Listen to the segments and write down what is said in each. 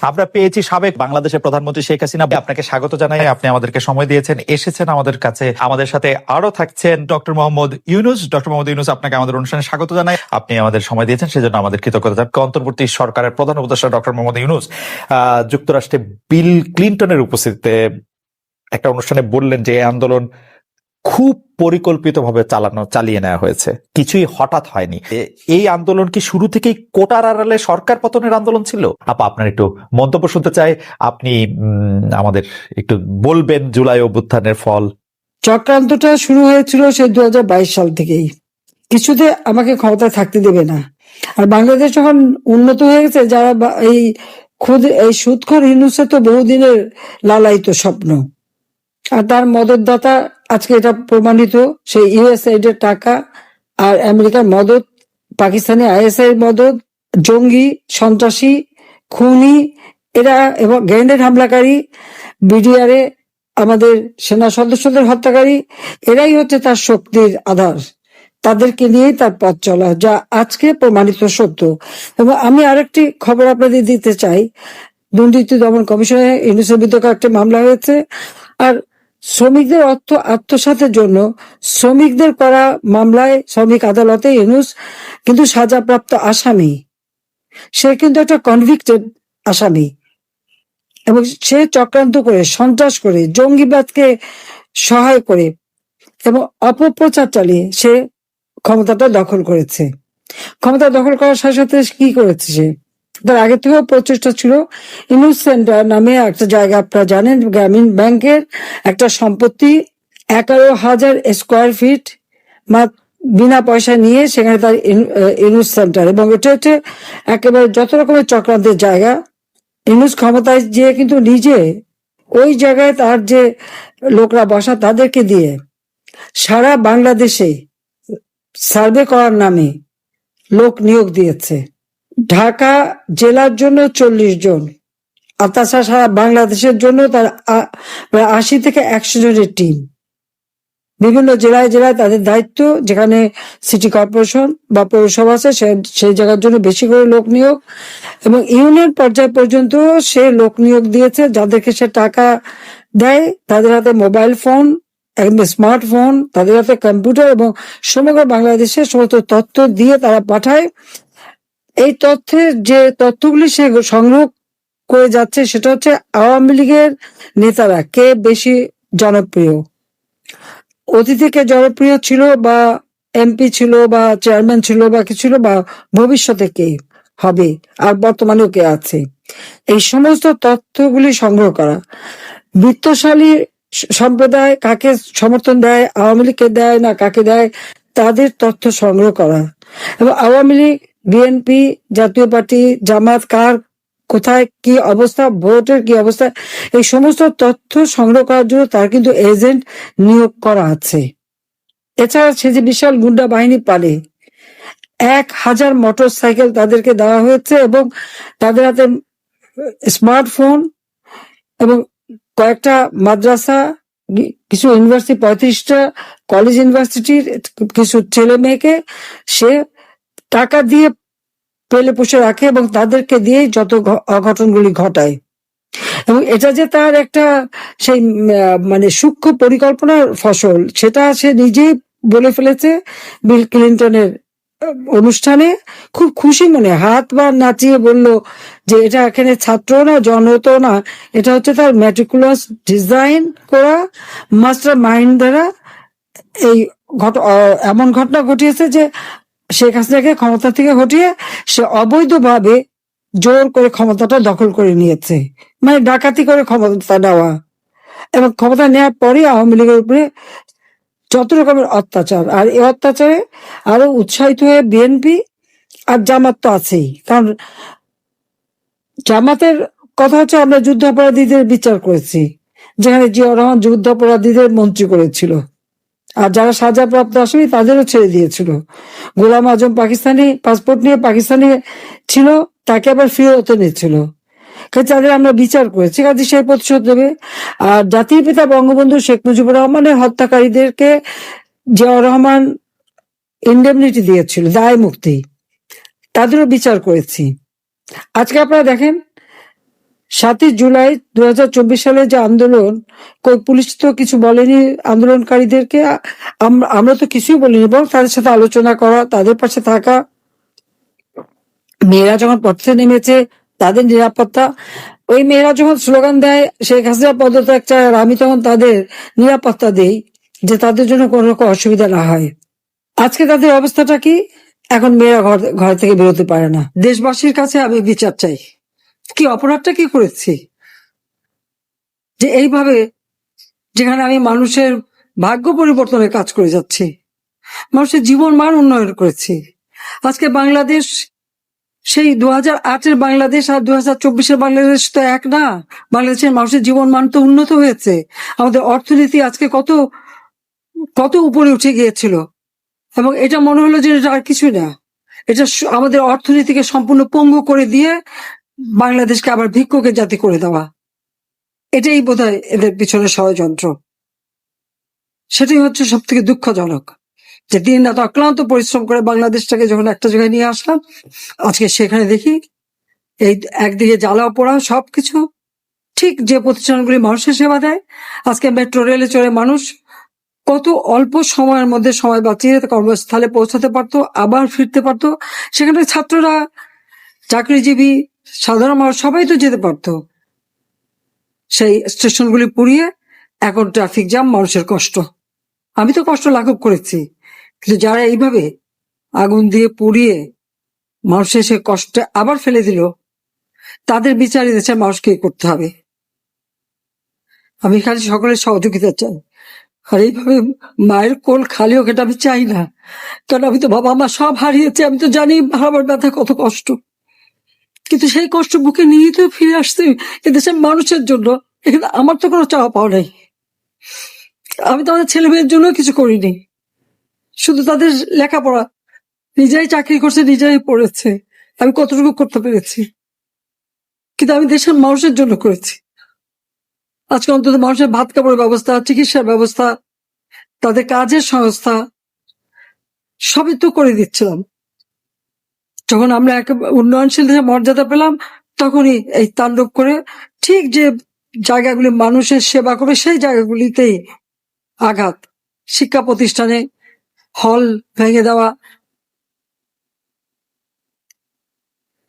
আমরা পেয়েছি সাবেক বাংলাদেশের প্রধানমন্ত্রী শেখ হাসিনা। আপনাকে স্বাগত জানাই, আপনি আমাদেরকে সময় দিয়েছেন, এসেছেন আমাদের কাছে। আমাদের সাথে আরো থাকছেন ডক্টর মোহাম্মদ ইউনূস। ডক্টর মোহাম্মদ ইউনূস, আপনাকে আমাদের অনুষ্ঠানে স্বাগত জানাই। আপনি আমাদের সময় দিয়েছেন, সেজন্য আমাদের কৃতজ্ঞতা। অন্তর্বর্তী সরকারের প্রধান উপদেষ্টা ডক্টর মোহাম্মদ ইউনূস যুক্তরাষ্ট্রে বিল ক্লিন্টনের উপস্থিতিতে একটা অনুষ্ঠানে বললেন যে আন্দোলন খুব পরিকল্পিতভাবে চালিয়ে নেওয়া হয়েছে, কিছুই হঠাৎ হয়নি। এই আন্দোলন কি শুরু থেকেই কোটার আড়ালে সরকার পতনের আন্দোলন ছিল? আপনার একটু মন্তব্য শুনতে চাই। আপনি আমাদের একটু বলবেন জুলাই অভ্যুত্থানের ফল। চক্রান্তটা শুরু হয়েছিল সে 2022 সাল থেকেই। কিছুতে আমাকে ক্ষমতায় থাকতে দেবে না। আর বাংলাদেশ যখন উন্নত হয়ে গেছে, যারা এই সুদখোর ইউনূসের তো বহুদিনের লালায়িত স্বপ্ন, আর তার মদতদাতা আজকে এটা প্রমাণিত। সেই ইউএসআইড এর টাকা আর আমেরিকার মদত, পাকিস্তানি আইএসআই মদত, জঙ্গি, সন্ত্রাসী, খুনি এরা এবং গ্রেনেড হামলাকারী, বিডিআরে আমাদের সেনা সদস্যদের হত্যাকারী, এরাই হচ্ছে তার শক্তির আধার। তাদেরকে নিয়েই তার পথ চলা, যা আজকে প্রমাণিত সত্য। এবং আমি আরেকটি খবর আপনাদের দিতে চাই। দুর্নীতি দমন কমিশনে ইউনূসের বিরুদ্ধে একটা মামলা হয়েছে। আর শ্রমিকদের অর্থ আত্মসাতের জন্য শ্রমিকদের করা মামলায় শ্রমিক আদালতে ইউনূস কিন্তু সাজাপ্রাপ্ত আসামি। সে কিন্তু একটা কনভিক্টেড আসামি, এবং সে চক্রান্ত করে, সন্ত্রাস করে, জঙ্গিবাদকে সহায় করে এবং অপপ্রচার চালিয়ে সে ক্ষমতাটা দখল করেছে। ক্ষমতা দখল করার সাথে সাথে কি করেছে, সে তার আগে থেকেও প্রচেষ্টা ছিল। ইউনূস সেন্টার নামে একটা জায়গা, আপনারা জানেন, গ্রামীণ ব্যাংকের একটা সম্পত্তি 11,000 স্কোয়ার ফিট বিনা পয়সা নিয়ে সেখানে তার ইউনূস সেন্টার, এবং এটা হচ্ছে একেবারে যত রকমের চক্রান্তের জায়গা। ইউনূস ক্ষমতায় যে কিন্তু নিজে ওই জায়গায় তার যে লোকরা বসা তাদেরকে দিয়ে সারা বাংলাদেশে সার্ভে করার নামে লোক নিয়োগ দিয়েছে। ঢাকা জেলার জন্য 40 জন, আর তাছাড়া সারা বাংলাদেশের জন্য তার প্রায় 80 থেকে 100 জনের টিম। বিভিন্ন জেলায় জেলায় তাদের দায়িত্ব, যেখানে সিটি কর্পোরেশন বা পৌরসভা আছে সেই জায়গার জন্য বেশি করে লোক নিয়োগ, এবং ইউনিয়ন পর্যায় পর্যন্ত সে লোক নিয়োগ দিয়েছে। যাদেরকে সে টাকা দেয় তাদের হাতে মোবাইল ফোন, একদম স্মার্টফোন, তাদের হাতে কম্পিউটার, এবং সমগ্র বাংলাদেশের সমস্ত তথ্য দিয়ে তারা পাঠায়। এই তথ্যের যে তথ্যগুলি সে সংগ্রহ করে যাচ্ছে, সেটা হচ্ছে আওয়ামী লীগের নেতারা কে বেশি জনপ্রিয়, অতীতে কে জনপ্রিয় ছিল, বা এমপি ছিল, বা চেয়ারম্যান ছিল, বা কি ছিল, বা ভবিষ্যতে কে হবে, আর বর্তমানেও কে আছে। এই সমস্ত তথ্যগুলি সংগ্রহ করা, বিত্তশালী সম্প্রদায় কাকে সমর্থন দেয়, আওয়ামী লীগকে দেয় না কাকে দেয়, তাদের তথ্য সংগ্রহ করা, এবং আওয়ামী লীগ, বিএনপি, জাতীয় পার্টি, জামাত কার কোথায় কি অবস্থা, ভোটের কি অবস্থা, এই সমস্ত তথ্য সংগ্রহ করার জন্য তার কিন্তু এজেন্ট নিয়োগ করা আছে। এছাড়া সে যে বিশাল গুন্ডা বাহিনী পালে, 1000 মোটর সাইকেল তাদেরকে দেওয়া হয়েছে, এবং তাদের হাতে স্মার্টফোন, এবং কয়েকটা মাদ্রাসা, কিছু ইউনিভার্সিটি, 35টা কলেজ ইউনিভার্সিটির কিছু ছেলে মেয়েকে সে টাকা দিয়ে পেলে পুষে রাখে, এবং তাদেরকে দিয়ে যত অঘটনগুলি ঘটায়। এবং এটা যে তার একটা সেই মানে সূক্ষ্ম পরিকল্পনার ফসল, সেটা সে নিজেই বলে ফেলেছে বিল ক্লিন্টনের অনুষ্ঠানে। খুব খুশি মনে হাত বা নাচিয়ে বলল যে এটা এখানে ছাত্র না, জনত না, এটা হচ্ছে তার ম্যাটিকুলাস ডিজাইন করা মাস্টার মাইন্ড দ্বারা এই এমন ঘটনা ঘটিয়েছে যে শেখ হাসিনাকে ক্ষমতা থেকে হটিয়ে সে অবৈধভাবে জোর করে ক্ষমতাটা দখল করে নিয়েছে, মানে ডাকাতি করে ক্ষমতা নেওয়া। এবং ক্ষমতা নেওয়ার পরে আওয়ামী লীগের উপরে যত রকমের অত্যাচার, আর এই অত্যাচারে আরো উৎসাহিত হয়ে বিএনপি আর জামাত তো আছেই। কারণ জামাতের কথা হচ্ছে, আমরা যুদ্ধাপরাধীদের বিচার করেছি, যেখানে জিয়াউর রহমান যুদ্ধাপরাধীদের মন্ত্রী করেছিল, আর যারা সাজাপ্রাপ্ত আসামি তাদেরও ছেড়ে দিয়েছিল। গোলাম আজম পাকিস্তানি পাসপোর্ট নিয়ে পাকিস্তানে ছিল, তাকে আবার ফিরত এনেছিল। তাদের আমরা বিচার করেছি, কাজে সেই প্রতিশোধ দেবে। আর জাতির পিতা বঙ্গবন্ধু শেখ মুজিবুর রহমানের হত্যাকারীদেরকে জিয়াউর রহমান ইন্ডেমনিটি দিয়েছিল, দায় মুক্তি, তাদেরও বিচার করেছি। আজকে আপনারা দেখেন 7ই জুলাই 2024 সালে যে আন্দোলন, পুলিশ তো কিছু বলেনি আন্দোলনকারীদেরকে। আমরা তো কিছুই বলিনি, বরং তাদের সাথে আলোচনা করা, তাদের পাশে থাকা। মেয়েরা যখন পথে নেমেছে, তাদের নিরাপত্তা, ওই মেয়েরা যখন স্লোগান দেয় শেখ হাসিনা পদত্যাগ চায়, আর আমি তখন তাদের নিরাপত্তা দেই যে তাদের জন্য কোনো রকম অসুবিধা না হয়। আজকে তাদের অবস্থাটা কি? এখন মেয়েরা ঘর থেকে বেরোতে পারে না। দেশবাসীর কাছে আমি বিচার চাই, কি অপরাধটা কি করেছি যে এইভাবে, যেখানে আমি মানুষের ভাগ্য পরিবর্তনের কাজ করে যাচ্ছি, মানুষের জীবন মান উন্নয়ন করেছি। আজকে বাংলাদেশ সেই 2008-এর বাংলাদেশ আর 2024-এর বাংলাদেশ তো এক না। বাংলাদেশের মানুষের জীবন মান তো উন্নত হয়েছে। আমাদের অর্থনীতি আজকে কত কত উপরে উঠে গিয়েছিল, এবং এটা মনে হলো যে এটা আর কিছুই না। এটা আমাদের অর্থনীতিকে সম্পূর্ণ পঙ্গু করে দিয়ে বাংলাদেশকে আবার ভিক্ষুকের জাতি করে দেওয়া, এটাই বোধহয় এদের পিছনে ষড়যন্ত্র। সেটাই হচ্ছে সব থেকে দুঃখজনক, যে দিন রাত অক্লান্ত পরিশ্রম করে বাংলাদেশটাকে যখন একটা জায়গায় নিয়ে আসলাম, আজকে সেখানে দেখি এই একদিকে জ্বালা পোড়া সবকিছু। ঠিক যে প্রতিষ্ঠানগুলি মানুষের সেবা দেয়, আজকে মেট্রো রেলে চড়ে মানুষ কত অল্প সময়ের মধ্যে সময় বাঁচিয়ে কর্মস্থলে পৌঁছাতে পারতো, আবার ফিরতে পারতো। সেখানে ছাত্ররা, চাকরিজীবী, সাধারণ মানুষ সবাই তো যেতে পারতো। সেই স্টেশনগুলি পুড়িয়ে এখন ট্রাফিক জ্যাম, মানুষের কষ্ট। আমি তো কষ্ট লাঘব করেছি, কিন্তু যারা এইভাবে আগুন দিয়ে পুড়িয়ে মানুষের সে কষ্টে আবার ফেলে দিল, তাদের বিচার দেশের মানুষকে করতে হবে। আমি খালি সকলের সহযোগিতা চাই। আর এইভাবে মায়ের কোল খালি হোক এটা আমি চাই না, কারণ আমি তো বাবা মা সব হারিয়েছি। আমি তো জানি হারাবার ব্যথা কত কষ্ট, কিন্তু সেই কষ্ট বুকে নিয়ে তো ফিরে আসছি এদেশের মানুষের জন্য। এখানে আমার তো কোনো চাওয়া পাওয়া নেই। আমি তো আমাদের ছেলে মেয়ের জন্য কিছু করিনি, শুধু তাদের লেখাপড়া, নিজেরাই চাকরি করছে, নিজেরাই পড়েছে, আমি কতটুকু করতে পেরেছি, কিন্তু আমি দেশের মানুষের জন্য করেছি। আজকে অন্তত মানুষের ভাত কাপড়ের ব্যবস্থা, চিকিৎসার ব্যবস্থা, তাদের কাজের সংস্থা সবই তো করে দিচ্ছিলাম। যখন আমরা এক উন্নয়নশীল দেশের মর্যাদা পেলাম, তখনই এই তাণ্ডব করে ঠিক যে জায়গাগুলি মানুষের সেবা করে সেই জায়গাগুলিতেই আঘাত। শিক্ষা প্রতিষ্ঠানে হল ভেঙে দেওয়া।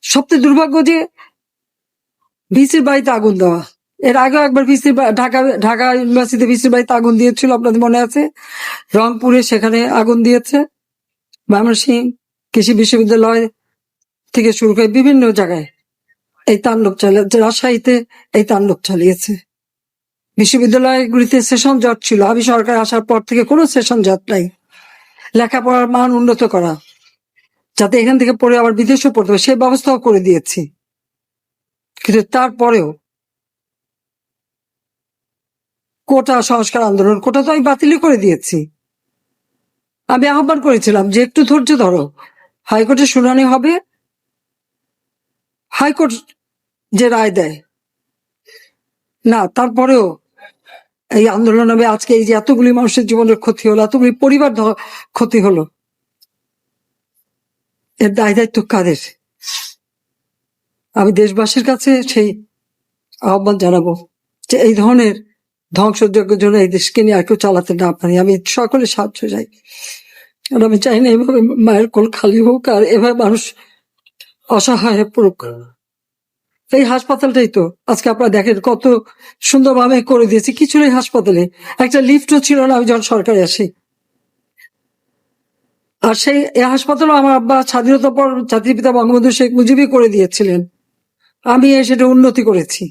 সবচেয়ে দুর্ভাগ্য যে ভিসির বাড়িতে আগুন দেওয়া। এর আগেও একবার ঢাকা ইউনিভার্সিটি ভিসির বাড়িতে আগুন দিয়েছিল, আপনাদের মনে আছে? রংপুরে সেখানে আগুন দিয়েছে, ময়মনসিংহ কৃষি বিশ্ববিদ্যালয় থেকে শুরু করে বিভিন্ন জায়গায় এই তাণ্ডব চালিয়েছে। রাজশাহীতে এই তাণ্ডব চালিয়েছে। বিশ্ববিদ্যালয়গুলিতে সেশন জট ছিল, আমি সরকার আসার পর থেকে কোনো সেশন জট নাই। লেখাপড়ার মান উন্নত করা, যাতে এখান থেকে পড়ে আবার বিদেশেও পড়তে হবে, সেই ব্যবস্থাও করে দিয়েছি। কিন্তু তারপরেও কোটা সংস্কার আন্দোলন, কোটা তো আমি বাতিল করে দিয়েছি। আমি আহ্বান করেছিলাম যে একটু ধৈর্য ধরো, হাইকোর্টে শুনানি হবে, হাইকোর্ট যে রায় দেয়। না, তারপরেও এই আন্দোলন হবে। আজকে এই যে এতগুলি মানুষের জীবনের ক্ষতি হলো, এতগুলি পরিবার ক্ষতি হলো, এর দায় দায়িত্ব কাদের? আমি দেশবাসীর কাছে সেই আহ্বান জানাবো যে এই ধরনের ধ্বংসযজ্ঞের জন্য এই দেশকে নিয়ে আর কেউ চালাতে না পারি। আমি সকলের সাহায্য চাই, আর আমি চাই না এইভাবে মায়ের কোল খালি হোক আর এভাবে মানুষ অসহায় হয়ে পড়ুক। এই হাসপাতালটাই তো আজকে আপনারা দেখেন কত সুন্দরভাবে করে দিয়েছি। কিছু নেই হাসপাতালে, একটা লিফটও ছিল না আমি যখন সরকারে আসি। আর সেই হাসপাতালও আমার আব্বা স্বাধীনতার পর জাতির পিতা বঙ্গবন্ধু শেখ মুজিবই করে দিয়েছিলেন। আমি সেটা উন্নতি করেছি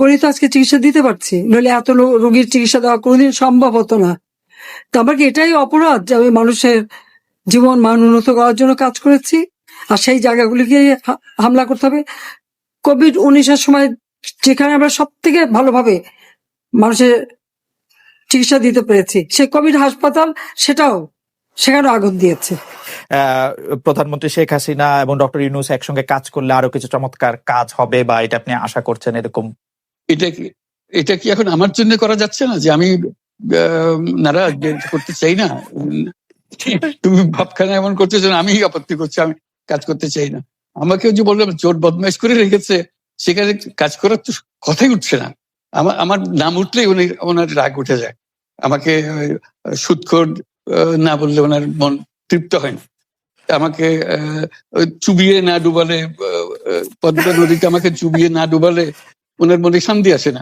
বলেই তো আজকে চিকিৎসা দিতে পারছি, নইলে এত রোগীর চিকিৎসা দেওয়া কোনোদিন সম্ভব হতো না। তো আমার কি এটাই অপরাধ যে আমি মানুষের জীবন মান উন্নত করার জন্য কাজ করেছি, আর সেই জায়গাগুলিকে হামলা করতে হবে? COVID-19-এর সময় যেখানে আমরা সব থেকে ভালোভাবে মানুষের চিকিৎসা দিতে পেরেছি, সেই কোভিড হাসপাতাল, সেখানে আগুন দিয়েছে। প্রধানমন্ত্রী শেখ হাসিনা এবং ডক্টর ইউনূস একসঙ্গে কাজ করলে আরো কিছু চমৎকার কাজ হবে, বা এটা আপনি আশা করছেন এরকম? এটা কি এখন আমার জন্য করা যাচ্ছে না যে আমি নারাজ করতে চাই না? তুমি ভাবখানা এমন করতেছো, আমি আপত্তি করছি, আমি কাজ করতে চাই না। আমাকেও যে বললাম জোট বদমাইশ করে রেখেছে, সেখানে কাজ করার তো কথাই উঠছে না। আমার নাম উঠলেই ওনার রাগ উঠে যায়। আমাকে সুদখোর না বললে ওনার মন তৃপ্ত হয় না। আমাকে চুবিয়ে না ডুবালে, পদ্মা নদীতে আমাকে চুবিয়ে না ডুবালে ওনার মনে শান্তি আসে না।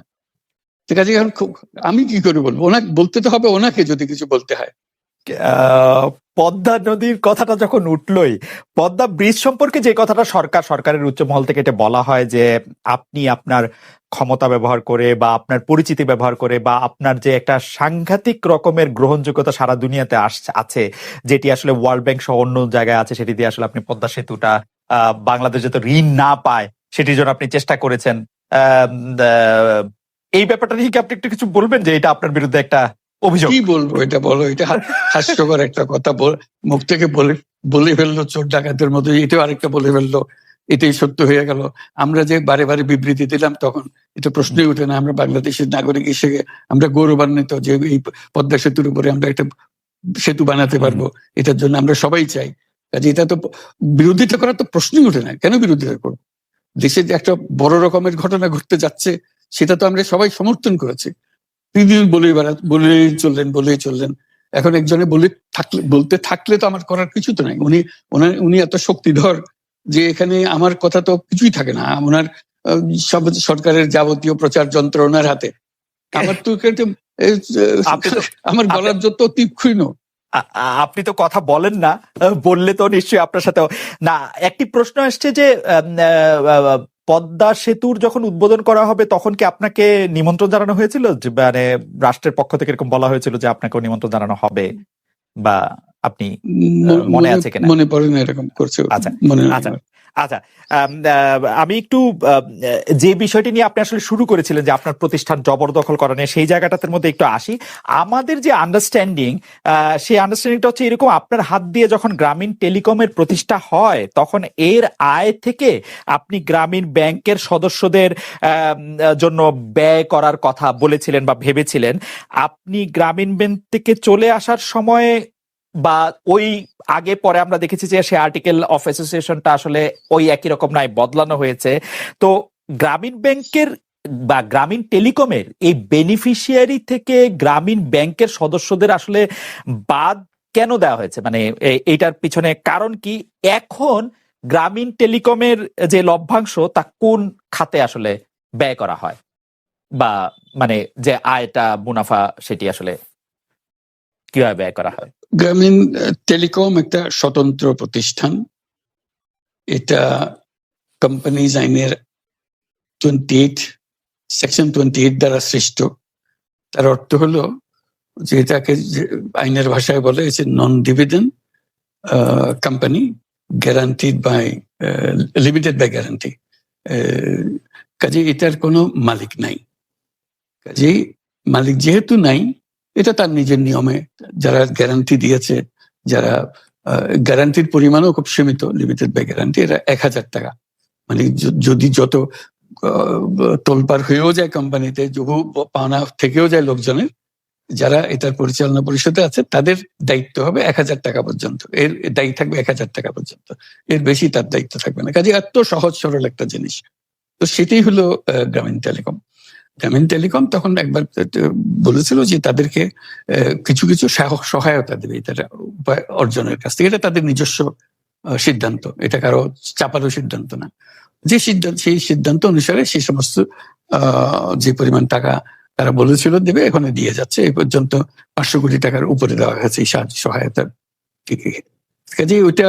ঠিক আছে, এখন আমি কি করে বলবো? ওনাকে বলতে তো হবে, ওনাকে যদি কিছু বলতে হয়। পদ্মা নদীর কথাটা যখন উঠলই, পদ্মা ব্রিজ সম্পর্কে যে কথাটা সরকারের উচ্চ মহল থেকে এটা বলা হয় যে আপনি আপনার ক্ষমতা ব্যবহার করে বা আপনার পরিচিতি ব্যবহার করে বা আপনার যে একটা সাংঘাতিক রকমের গ্রহণযোগ্যতা সারা দুনিয়াতে আছে, যেটি আসলে ওয়ার্ল্ড ব্যাংক সহ অন্য জায়গায় আছে, সেটি দিয়ে আসলে আপনি পদ্মা সেতুটা বাংলাদেশ যাতে ঋণ না পায় সেটির জন্য আপনি চেষ্টা করেছেন। এই ব্যাপারটা নিয়ে কি আপনি একটু কিছু বলবেন, যে এটা আপনার বিরুদ্ধে একটা অভিযোগ? কি বলবো, এটা বলো, এটা হাস্যকর একটা কথা মুখ থেকে বলে ফেললো চোর ডাকাতের মতো, এটাও আরেকটা বলে ফেললো, এটাই সত্য হয়ে গেল। আমরা যে বারে বারে বিবৃতি দিলাম তখন এটা প্রশ্নই উঠে না। আমরা বাংলাদেশের নাগরিক হিসেবে আমরা গৌরবান্বিত যে এই পদ্মা সেতুর উপরে আমরা একটা সেতু বানাতে পারবো, এটার জন্য আমরা সবাই চাই। কাজে এটা তো বিরোধিতা করার তো প্রশ্নই উঠে না। কেন বিরোধিতা করবো? দেশে যে একটা বড় রকমের ঘটনা ঘটতে যাচ্ছে সেটা তো আমরা সবাই সমর্থন করেছি। বলেই চললেন। এখন একজনে বলতে থাকলে তো আমার করার কিছু তো নাই। উনি এত শক্তিধর যে এখানে আমার কথা তো কিছুই থাকে না। ওনার সব সরকারের যাবতীয় প্রচার যন্ত্র ওনার হাতে। আমার তো আমার গলার যত তীক্ষ্ণ। আপনি তো কথা বলেন না, বললে তো নিশ্চয়ই আপনার সাথে না। একটি প্রশ্ন আসছে যে পদ্মা সেতুর যখন উদ্বোধন করা হবে তখন কি আপনাকে নিমন্ত্রণ জানানো হয়েছিল? মানে রাষ্ট্রের পক্ষ থেকে এরকম বলা হয়েছিল যে আপনাকেও নিমন্ত্রণ জানানো হবে, বা আপনি মনে আছে কিনা? মনে পড়ে না এরকম করছে। আচ্ছা, আমি একটু যে বিষয়টি নিয়ে আপনি আসলে শুরু করেছিলেন যে আপনার প্রতিষ্ঠান জবরদখল করা নিয়ে, সেই জায়গাটার মধ্যে একটু আসি। আমাদের যে আন্ডারস্ট্যান্ডিং, সেই আন্ডারস্ট্যান্ডিংটা হচ্ছে এরকম: আপনার হাত দিয়ে যখন গ্রামীণ টেলিকমের প্রতিষ্ঠা হয় তখন এর আয় থেকে আপনি গ্রামীণ ব্যাংকের সদস্যদের জন্য ব্যয় করার কথা বলেছিলেন বা ভেবেছিলেন। আপনি গ্রামীণ ব্যাংক থেকে চলে আসার সময় বা ওই আগে পরে আমরা দেখেছি যে সে আর্টিকেল অফ অ্যাসোসিয়েশনটা আসলে ওই একই রকম নাই, বদলানো হয়েছে। তো গ্রামীণ ব্যাংকের বা গ্রামীণ টেলিকমের এই বেনিফিশিয়ারি থেকে গ্রামীণ ব্যাংকের সদস্যদের আসলে বাদ কেন দেওয়া হয়েছে? মানে এইটার পিছনে কারণ কি? এখন গ্রামীণ টেলিকমের যে লভ্যাংশ তা কোন খাতে আসলে ব্যয় করা হয়, বা মানে যে আয়টা, মুনাফা, সেটি আসলে কিভাবে ব্যয় করা হয়? গ্রামীণ টেলিকম একটা স্বতন্ত্র প্রতিষ্ঠান। এটা কোম্পানিজ আইনের সেকশন 28 দ্বারা সৃষ্ট। তার অর্থ হলো যে এটাকে আইনের ভাষায় বলে non dividend company, guaranteed by limited by guarantee. কাজে এটার কোনো মালিক নাই। কাজেই মালিক যেহেতু নাই, এটা তার নিজের নিয়মে যারা গ্যারান্টি দিয়েছে, যারা গ্যারান্টির পরিমাণও খুব সীমিত, লিমিটেড বাই গ্যারান্টি, এরা 1000 টাকা। মানে যদি যত তোলপাড় হয়েও যায় কোম্পানিতে, বহু পাওনা থেকেও যায় লোকজনের, যারা এটার পরিচালনা পরিষদে আছে তাদের দায়িত্ব হবে 1000 টাকা পর্যন্ত। এর দায়ী থাকবে 1000 টাকা পর্যন্ত, এর বেশি তার দায়িত্ব থাকবে না। কাজে এত সহজ সরল একটা জিনিস। তো সেটাই হলো গ্রামীণ টেলিকম। গ্রামীণ টেলিকম তখন একবার বলেছিল যে তাদেরকে কিছু কিছু সহায়তা দেবে এটার উপায় অর্জনের কাছ থেকে। এটা তাদের নিজস্ব সিদ্ধান্ত, এটা কারো চাপারও সিদ্ধান্ত না। সেই সিদ্ধান্ত অনুসারে সেই সমস্ত যে পরিমাণ টাকা তারা বলেছিল দেবে, এখানে দিয়ে যাচ্ছে। এই পর্যন্ত 500 কোটি টাকার উপরে দেওয়া হয়েছে এই সাহায্য সহায়তার। কাজে ওইটা